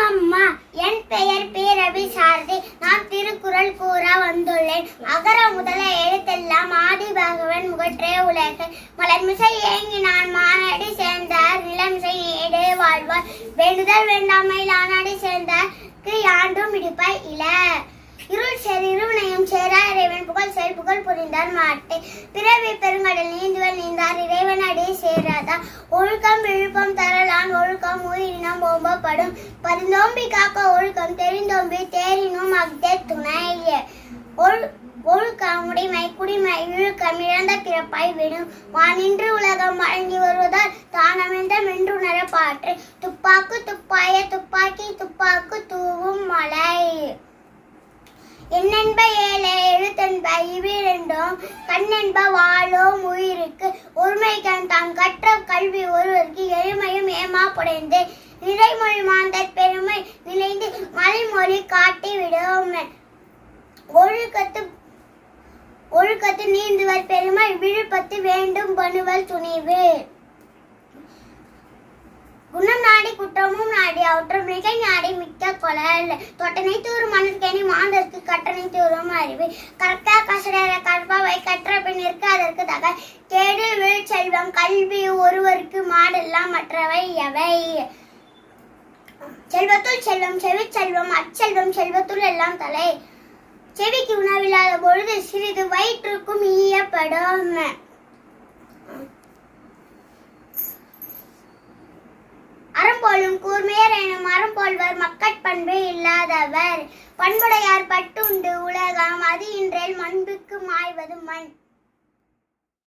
அம்மா, என் பெயர் பேரபி சாரதி. நான் திருக்குறள் கூற வந்துள்ளேன். அகர முதல எழுத்தெல்லாம் ஆதி பகவன் முகற்றே உலகு. மலர்மிசை ஏங்கினான் மானடி சேர்ந்தார் நிலமிசை ஏடே வாழ்வார். வேண்டுதல் வேண்டாமை லானடி சேர்ந்தார்க்கு யாண்டும் இடிப்பாய் இல. இருள் சேர் இருவினையும் சேரா இறைவன் புகழ் சேர் புகழ் புரிந்தார் மாட்டே. பிறவி பெருங்கடல் நீந்துவல் நீந்தார் இறைவன் அடி சேராதா. ஒழுக்கம் விழுப்பம் தரலான் ஒழுக்கம் உயிரினம் ஓம்பப்படும். பரிந்தோம்பி காக்க ஒழுக்கம் தெரிந்தோம்பி தேரினும் அக்தே துணை. ஒழுக்கம் உடைமை குடிமை இழுக்கம் இழந்த பிறப்பாய் விடும். வானின்று உலகம் வழங்கி வருவதால் தானமென்ற மென்றுணர பாற்று. துப்பாக்கு துப்பாய துப்பாக்கி துப்பாக்கு தூவும் மலை. எண்ணென்ப ஏழை எழுத்தென்ப இவ்விரண்டும் கண்ணென்ப வாழும் உயிருக்கு. ஒருமை தாம் கற்ற கல்வி ஒருவருக்கு எளிமையும் ஏமா புடைந்து. நிறைமொழி மாந்தர் பெருமை நிலைந்து மலைமொழி காட்டிவிடும். ஒழுக்கத்து நீந்துவர் பெருமை விழுப்பத்து வேண்டும் பணுவல் துணிவு. குணம் நாடி குற்றமும் நாடி அவற்றும் மிகை நாடி மிக்க கொளல். தொட்டனை தூரும் மனற்கேணி மாந்தற்கு கட்டணை தூரும் அறிவு. கற்கா கசடர கற்பாவை கற்ற பின்னிற்கு அதற்கு தக. கேடில் விழ் செல்வம் கல்வி ஒருவருக்கு மாடெல்லாம் மற்றவை எவை. செல்வத்துள் செல்வம் செவி செல்வம் அச்செல்வம் செல்வத்துள் எல்லாம் தலை. செவிக்கு உணவில்லாத பொழுது சிறிது வயிற்றுக்கும் ஈயப்படும். அறம்போலும் கூர்மையர் எனும் அறம்போல்வர் மக்கட்பண்பு இல்லாதவர். பண்புடையார் பட்டுண்டு உலகம் அது இன்றேல் மண்புக்கு மாய்வது மண்.